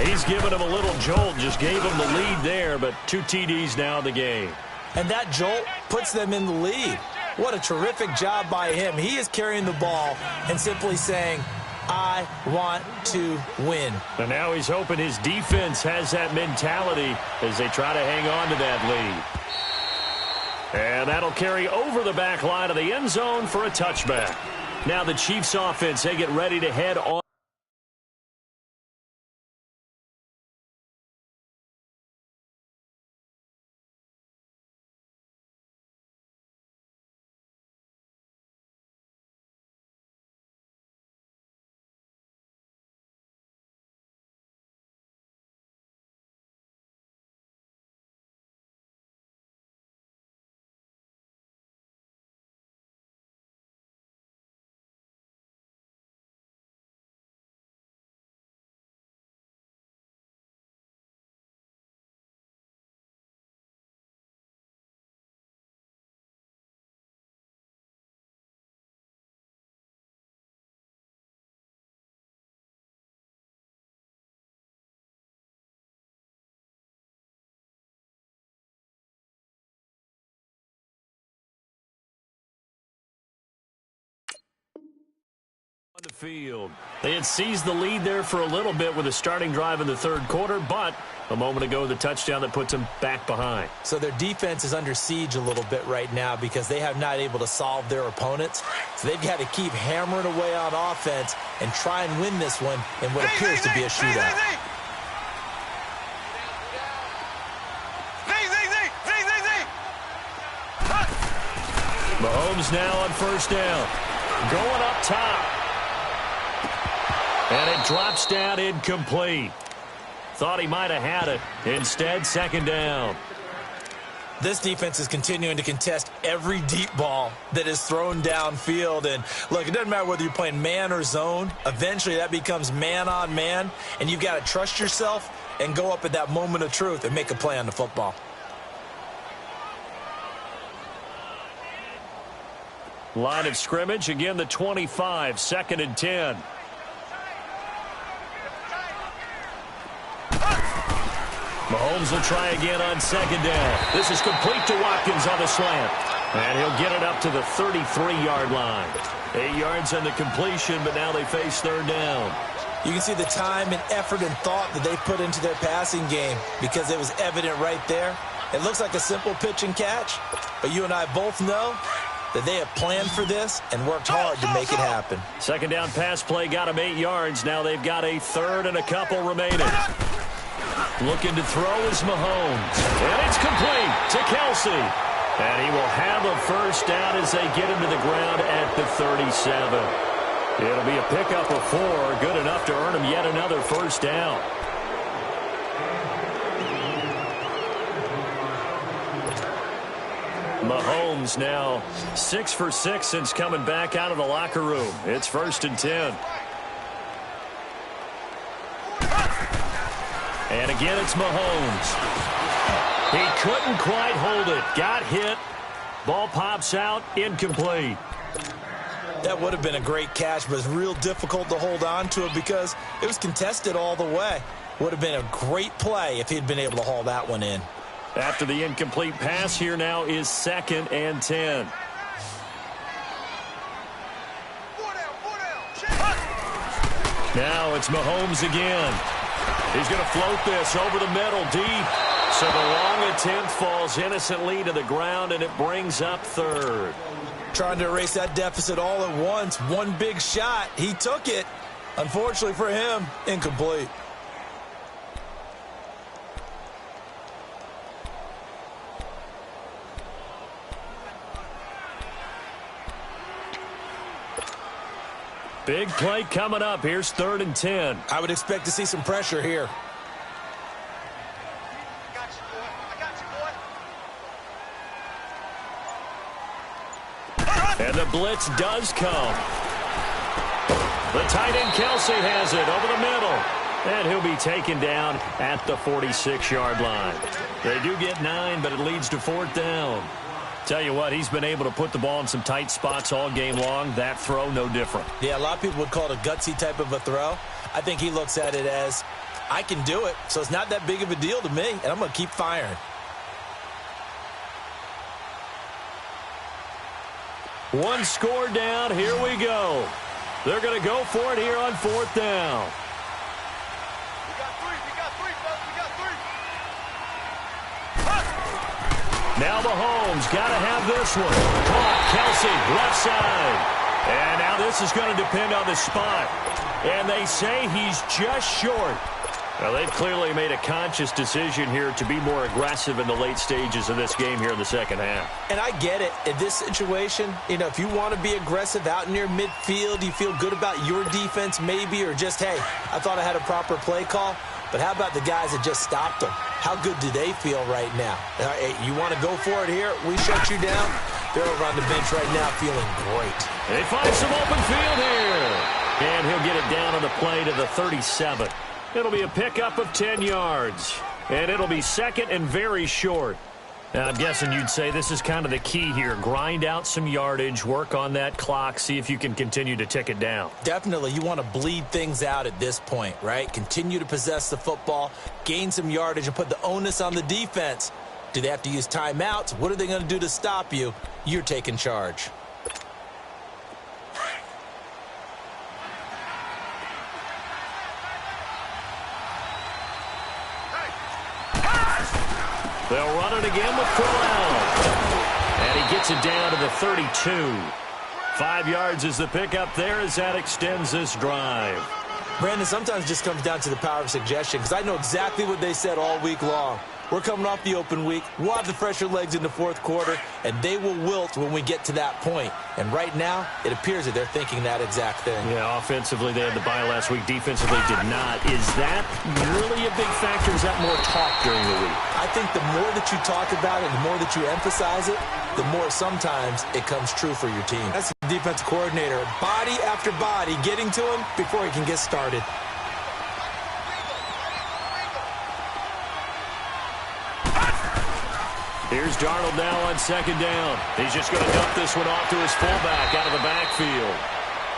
He's given him a little jolt, just gave him the lead there, but 2 TDs now in the game. And that jolt puts them in the lead. What a terrific job by him. He is carrying the ball and simply saying, I want to win. And now he's hoping his defense has that mentality as they try to hang on to that lead. And that'll carry over the back line of the end zone for a touchback. Now the Chiefs offense, they get ready to head on. On the field. They had seized the lead there for a little bit with a starting drive in the 3rd quarter, but a moment ago the touchdown that puts them back behind. So their defense is under siege a little bit right now because they have not able to solve their opponents. So they've got to keep hammering away on offense and try and win this one in what appears to be a shootout. Mahomes now on 1st down. Going up top. And it drops down incomplete. Thought he might have had it. Instead, 2nd down. This defense is continuing to contest every deep ball that is thrown downfield. And, look, it doesn't matter whether you're playing man or zone. Eventually, that becomes man on man. And you've got to trust yourself and go up at that moment of truth and make a play on the football. Line of scrimmage, again, the 25, 2nd and 10. Mahomes will try again on 2nd down. This is complete to Watkins on the slant. And he'll get it up to the 33-yard line. 8 yards on the completion, but now they face 3rd down. You can see the time and effort and thought that they put into their passing game because it was evident right there. It looks like a simple pitch and catch, but you and I both know that they have planned for this and worked hard to make it happen. 2nd down pass play got them 8 yards. Now they've got a 3rd and a couple remaining. Looking to throw is Mahomes. And it's complete to Kelsey. And he will have a 1st down as they get him to the ground at the 37. It'll be a pickup of 4, good enough to earn him yet another 1st down. Mahomes now 6 for 6 since coming back out of the locker room. It's 1st and 10. And again, it's Mahomes. He couldn't quite hold it. Got hit. Ball pops out. Incomplete. That would have been a great catch, but it's real difficult to hold on to it because it was contested all the way. Would have been a great play if he'd been able to haul that one in. After the incomplete pass, here now is 2nd and 10. Now it's Mahomes again. He's going to float this over the middle deep. So the long attempt falls innocently to the ground, and it brings up 3rd. Trying to erase that deficit all at once. One big shot. He took it. Unfortunately for him, incomplete. Big play coming up. Here's 3rd and 10. I would expect to see some pressure here. And the blitz does come. The tight end Kelsey has it over the middle. And he'll be taken down at the 46-yard line. They do get 9, but it leads to 4th down. Tell you what, he's been able to put the ball in some tight spots all game long. That throw, no different. Yeah, a lot of people would call it a gutsy type of a throw. I think he looks at it as, I can do it, so it's not that big of a deal to me, and I'm going to keep firing. One score down. Here we go. They're going to go for it here on 4th down. We got three, folks. We got three. Now Mahomes got to have this one. Caught. Kelsey, left side. And now this is going to depend on the spot. And they say he's just short. Well, they've clearly made a conscious decision here to be more aggressive in the late stages of this game here in the second half. And I get it. In this situation, you know, if you want to be aggressive out near midfield, you feel good about your defense maybe, or just, hey, I thought I had a proper play call. But how about the guys that just stopped them? How good do they feel right now? Hey, you want to go for it here? We shut you down. They're over on the bench right now feeling great. They find some open field here. And he'll get it down on the play to the 37. It'll be a pickup of 10 yards. And it'll be second and very short. Now, I'm guessing you'd say this is kind of the key here. Grind out some yardage, work on that clock, see if you can continue to tick it down. Definitely. You want to bleed things out at this point, right? Continue to possess the football, gain some yardage, and put the onus on the defense. Do they have to use timeouts? What are they going to do to stop you? You're taking charge. They'll run it again with Crowell. And he gets it down to the 32. 5 yards is the pickup there as that extends this drive. Brandon, sometimes it just comes down to the power of suggestion, because I know exactly what they said all week long. We're coming off the open week. We'll have the fresher legs in the fourth quarter, and they will wilt when we get to that point. And right now, it appears that they're thinking that exact thing. Yeah, offensively, they had the bye last week. Defensively, did not. Is that really a big factor? Is that more talk during the week? I think the more that you talk about it, the more that you emphasize it, the more sometimes it comes true for your team. That's the defensive coordinator. Body after body getting to him before he can get started. Here's Darnold now on second down. He's just going to dump this one off to his fullback out of the backfield.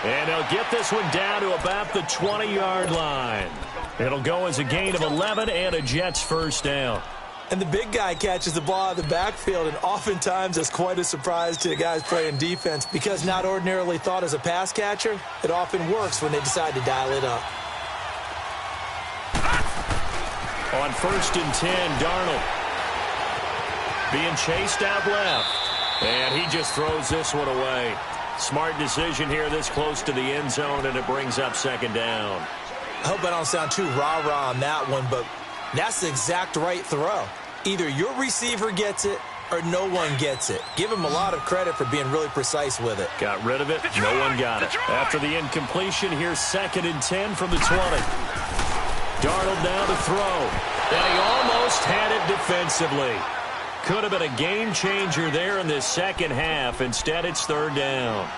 And he'll get this one down to about the 20-yard line. It'll go as a gain of 11 and a Jets first down. And the big guy catches the ball out of the backfield, and oftentimes it's quite a surprise to the guys playing defense, because not ordinarily thought as a pass catcher, it often works when they decide to dial it up. On 1st and 10, Darnold being chased out left. And he just throws this one away. Smart decision here this close to the end zone, and it brings up second down. I hope I don't sound too rah-rah on that one, but that's the exact right throw. Either your receiver gets it or no one gets it. Give him a lot of credit for being really precise with it. Got rid of it. No one got it. After the incompletion, here's 2nd and 10 from the 20. Darnold now to throw. And he almost had it defensively. Could have been a game changer there in this second half. Instead, it's 3rd down.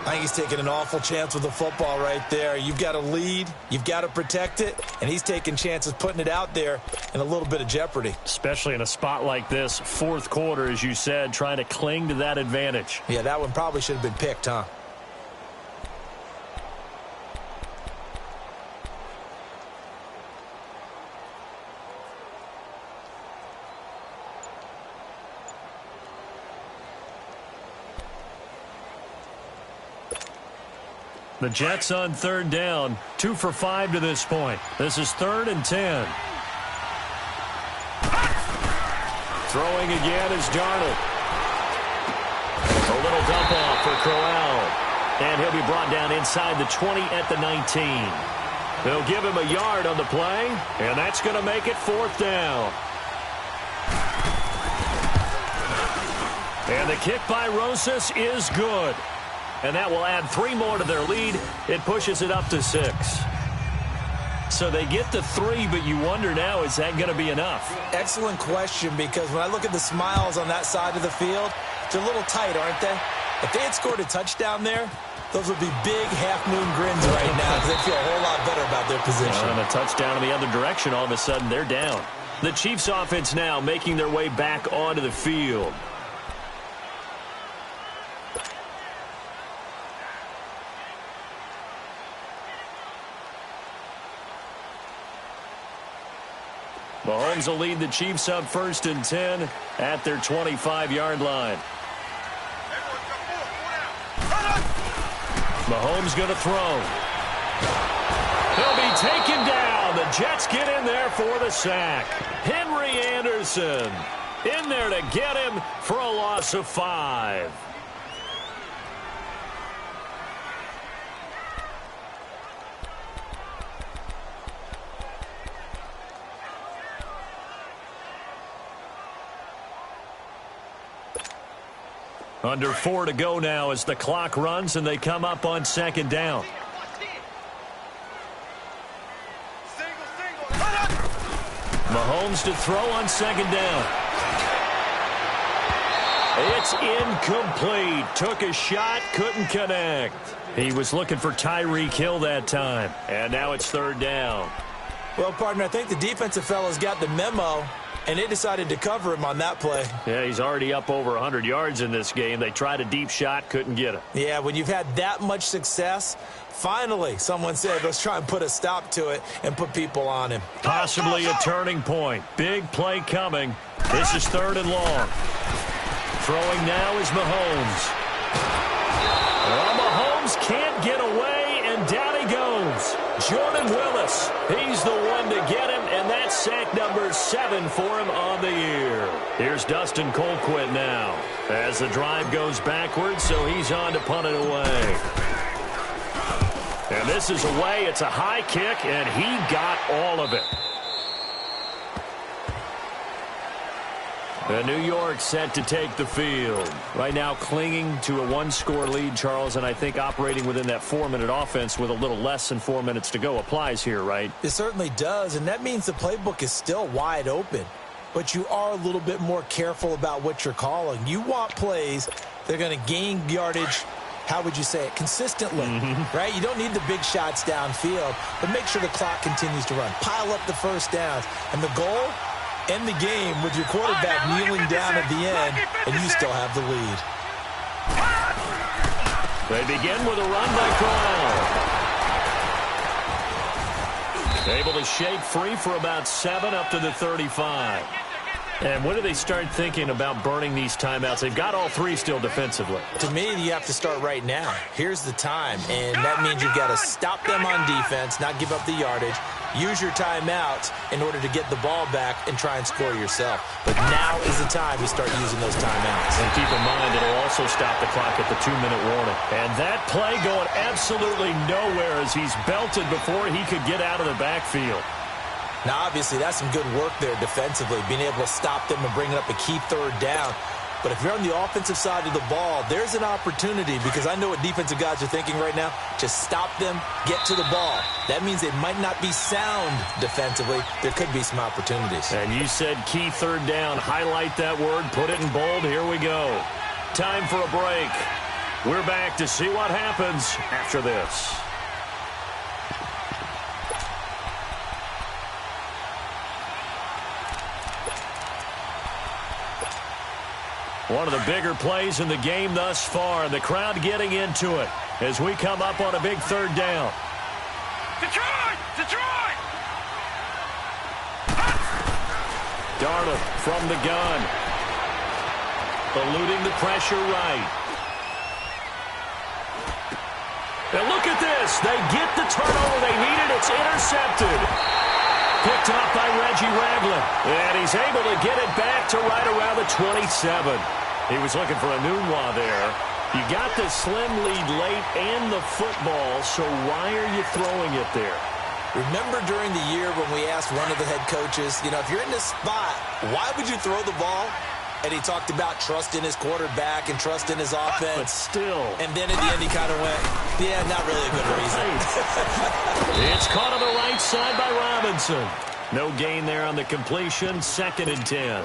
I think he's taking an awful chance with the football right there. You've got to lead, you've got to protect it, and he's taking chances putting it out there in a little bit of jeopardy. Especially in a spot like this, fourth quarter, as you said, trying to cling to that advantage. Yeah, that one probably should have been picked, huh? The Jets on 3rd down, 2 for 5 to this point. This is 3rd and 10. Throwing again is Darnold. A little dump off for Crowell. And he'll be brought down inside the 20 at the 19. They'll give him a yard on the play, and that's going to make it 4th down. And the kick by Rosas is good. And that will add 3 more to their lead. It pushes it up to 6. So they get the 3, but you wonder now, is that going to be enough? Excellent question, because when I look at the smiles on that side of the field, they're a little tight, aren't they? If they had scored a touchdown there, those would be big half-moon grins right now, because they feel a whole lot better about their position. And a touchdown in the other direction, all of a sudden they're down. The Chiefs offense now making their way back onto the field. Mahomes will lead the Chiefs up 1st and 10 at their 25-yard line. Mahomes going to throw. He'll be taken down. The Jets get in there for the sack. Henry Anderson in there to get him for a loss of 5. Under 4 to go now as the clock runs and they come up on 2nd down. Mahomes to throw on 2nd down. It's incomplete. Took a shot, couldn't connect. He was looking for Tyreek Hill that time. And now it's 3rd down. Well, partner, I think the defensive fellas got the memo, and they decided to cover him on that play. Yeah, he's already up over 100 yards in this game. They tried a deep shot, couldn't get it. Yeah, when you've had that much success, finally someone said, let's try and put a stop to it and put people on him. Possibly a turning point. Big play coming. This is 3rd and long. Throwing now is Mahomes. Well, Mahomes can't get away, and down he goes. Jordan Willis, he's the one to get him, and that's sack number 7 for him on the year. Here's Dustin Colquitt now as the drive goes backwards, so he's on to punt it away. And this is away. It's a high kick, and he got all of it. And New York set to take the field. Right now clinging to a 1-score lead, Charles, and I think operating within that 4-minute offense with a little less than 4 minutes to go applies here, right? It certainly does, and that means the playbook is still wide open. But you are a little bit more careful about what you're calling. You want plays that are going to gain yardage, how would you say it, consistently, right? You don't need the big shots downfield, but make sure the clock continues to run. Pile up the first downs. And the goal? End the game with your quarterback kneeling down at the end, and you still have the lead. They begin with a run by Corral. Able to shake free for about 7 up to the 35. And when do they start thinking about burning these timeouts? They've got all 3 still defensively. To me, you have to start right now. Here's the time, and that means you've got to stop them on defense, not give up the yardage. Use your timeouts in order to get the ball back and try and score yourself. But now is the time to start using those timeouts. And keep in mind, it'll also stop the clock at the 2-minute warning. And that play going absolutely nowhere as he's belted before he could get out of the backfield. Now, obviously, that's some good work there defensively, being able to stop them and bring up a key 3rd down. But if you're on the offensive side of the ball, there's an opportunity, because I know what defensive guys are thinking right now. Just stop them, get to the ball. That means they might not be sound defensively. There could be some opportunities. And you said key 3rd down. Highlight that word. Put it in bold. Here we go. Time for a break. We're back to see what happens after this. One of the bigger plays in the game thus far, and the crowd getting into it as we come up on a big 3rd down. Detroit! Detroit! Darnold from the gun. Eluding the pressure right. And look at this. They get the turnover they needed. It's intercepted. Picked off by Reggie Ragland. And he's able to get it back to right around the 27. He was looking for a Nunwa there. You got the slim lead late and the football, so why are you throwing it there? Remember during the year when we asked one of the head coaches, you know, if you're in this spot, why would you throw the ball? And he talked about trust in his quarterback and trust in his offense. But still. And then at the end he kind of went, yeah, not really a good reason. It's caught on the right side by Robinson. No gain there on the completion. 2nd and 10.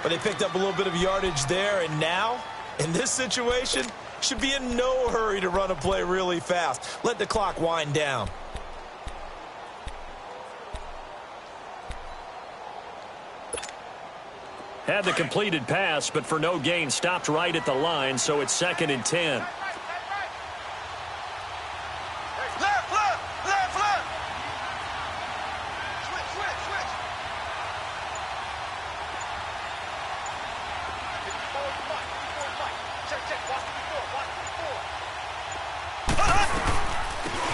But they picked up a little bit of yardage there, and now, in this situation, should be in no hurry to run a play really fast. Let the clock wind down. Had the completed pass, but for no gain, stopped right at the line, so it's 2nd and 10. Left! Switch!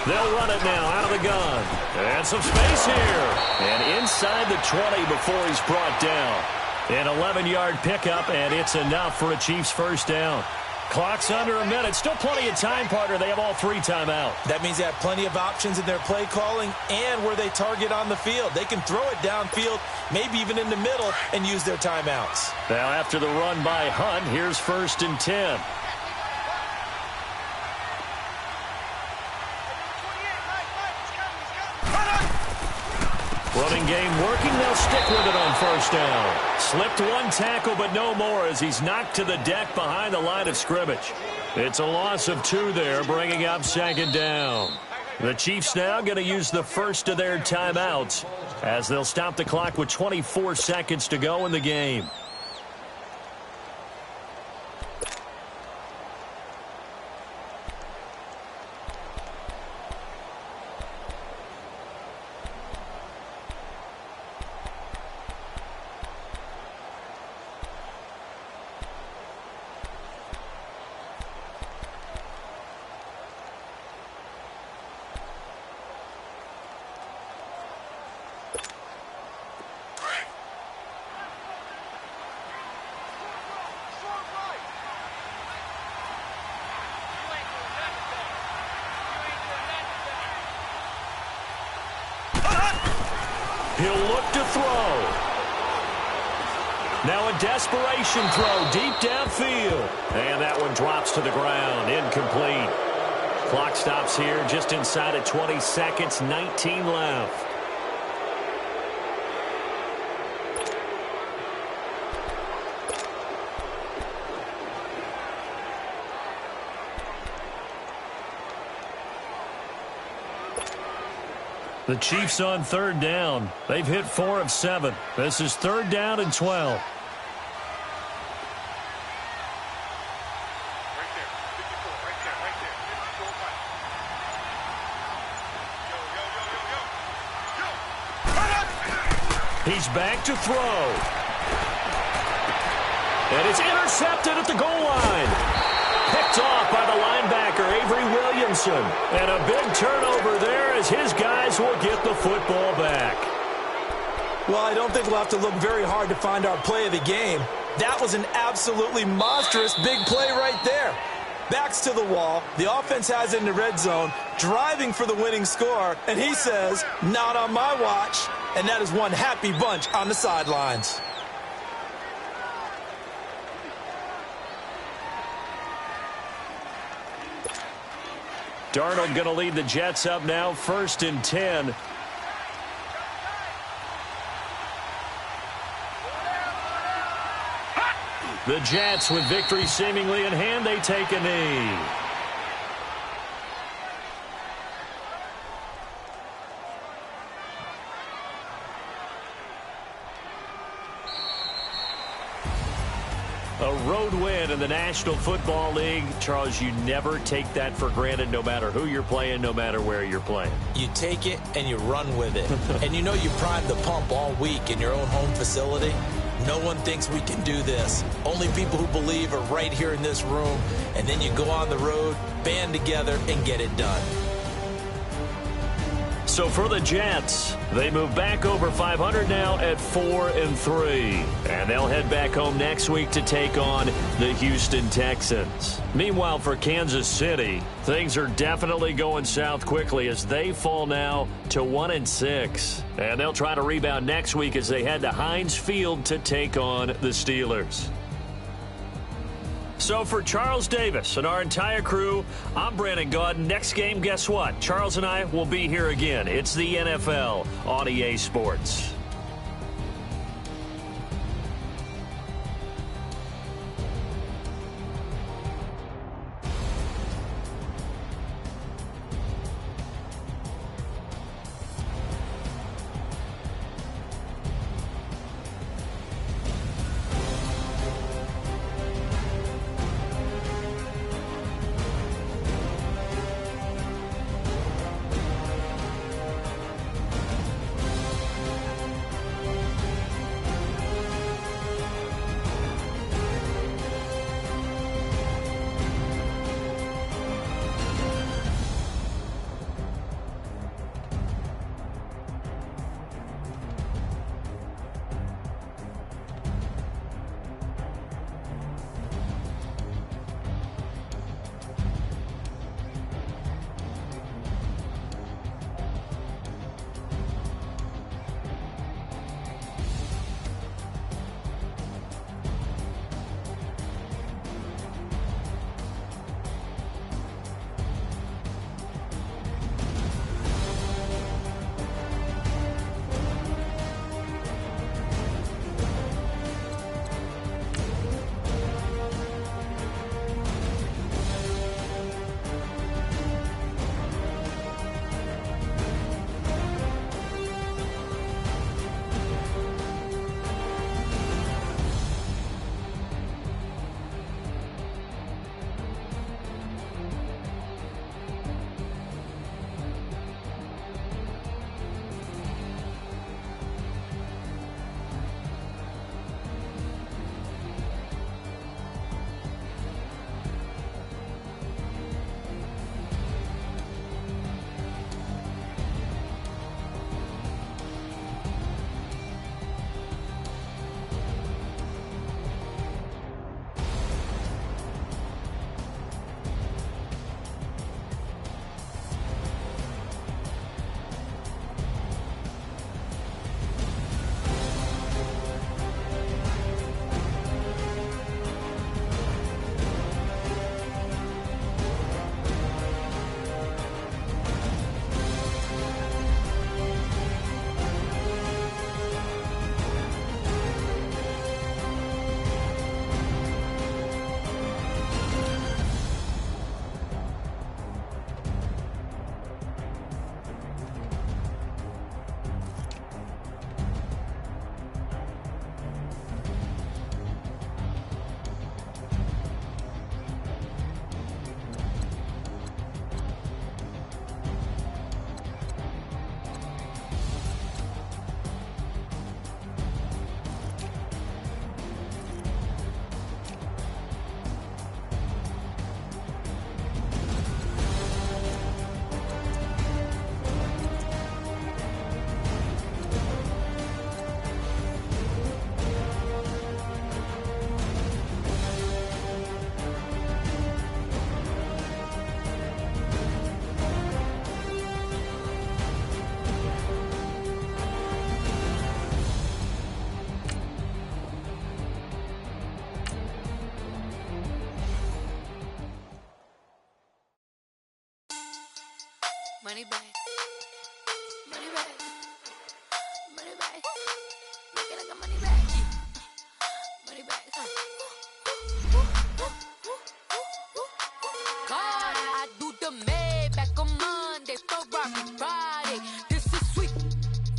They'll run it now out of the gun. And some space here. And inside the 20 before he's brought down. An 11-yard pickup, and it's enough for a Chiefs first down. Clock's under a minute. Still plenty of time, partner. They have all 3 timeouts. That means they have plenty of options in their play calling and where they target on the field. They can throw it downfield, maybe even in the middle, and use their timeouts. Now after the run by Hunt, here's 1st and 10. Running game working. They'll stick with it on 1st down. Slipped 1 tackle, but no more as he's knocked to the deck behind the line of scrimmage. It's a loss of 2 there, bringing up 2nd down. The Chiefs now going to use the first of their timeouts as they'll stop the clock with 24 seconds to go in the game. He'll look to throw. Now a desperation throw deep downfield. And that one drops to the ground. Incomplete. Clock stops here just inside of 20 seconds. 19 left. The Chiefs on 3rd down. They've hit 4 of 7. This is 3rd down and 12. Right there. 54. Right there. 54. Yo. He's back to throw. And it's intercepted at the goal line. Picked off by the linebacker, Avery Williamson. And a big turnover there as his guys will get the football back. Well, I don't think we'll have to look very hard to find our play of the game. That was an absolutely monstrous big play right there. Backs to the wall. The offense has it in the red zone, driving for the winning score. And he says, not on my watch. And that is one happy bunch on the sidelines. Darnold going to lead the Jets up now, 1st and 10. The Jets, with victory seemingly in hand, they take a knee. A road win in the National Football League. Charles, you never take that for granted no matter who you're playing, no matter where you're playing. You take it and you run with it. And you know you primed the pump all week in your own home facility. No one thinks we can do this. Only people who believe are right here in this room. And then you go on the road, band together, and get it done. So for the Jets, they move back over 500 now at 4-3. And they'll head back home next week to take on the Houston Texans. Meanwhile, for Kansas City, things are definitely going south quickly as they fall now to 1-6. And they'll try to rebound next week as they head to Heinz Field to take on the Steelers. So for Charles Davis and our entire crew, I'm Brandon Gaudin. Next game, guess what? Charles and I will be here again. It's the NFL on EA Sports. Money back. Money back. Money back. Make it like a money back. Money back. God, I do the Maybach on Monday, Ferrari Friday. This is sweet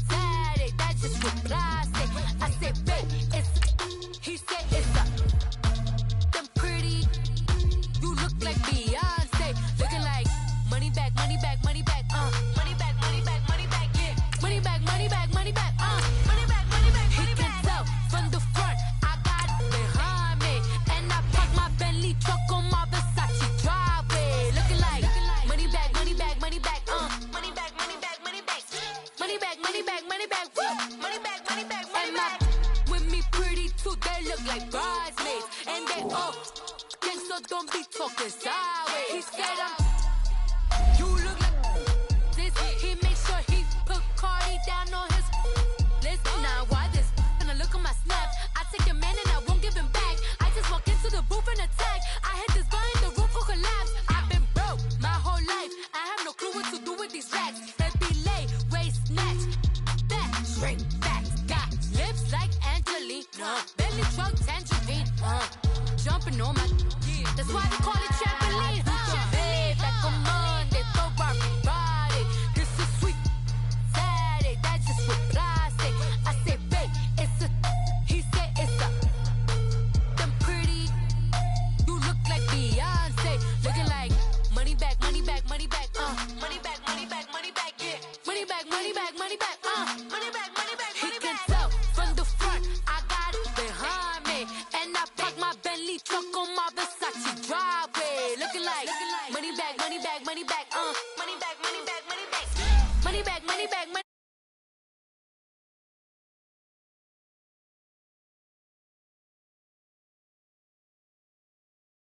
Saturday. That's just what plastic. I said, babe, it's. He said it's a. Them pretty. You look like Beyonce. Looking like money back, money back, money back. Money back, money back, money back. Yeah. Money back, money back, money back. Money back, money back, money back. He can tell from the front. I got it behind me, and I parked my Bentley truck on my Versace driveway. Looking like money back, money back, money back. Money back, money back, money back. Money back, money back, money back. Woo. Money back, money back, money back. With me pretty too, they look like bridesmaids, and they all. So don't be talking sideways. He said you look like this. He made sure he put Cardi down on his list. Now why this? Gonna look at my snaps. I take your man and I won't give him back. I just walk into the booth and attack. I hit this guy in the roof will collapse. I've been broke my whole life. I have no clue what to do with these racks. They be late, waist snatch, back, shrink back. Got lips like Angelina, belly truck tangerine. Jumping on my. That's why they call it trampoline. Babe, back on Monday, Ferrari Friday. This is sweet Saturday. That's just with plastic. I say, babe, it's a. He said it's a. Them pretty. You look like Beyonce. Looking like money back, money back, money back. Money back, money back, money back. Yeah. Money back, money back, money back. Money back, money back, money back. He can tell from the front. I got it behind me, and I parked my Bentley truck on my Versace driveway. Looking like money back, money back, money back.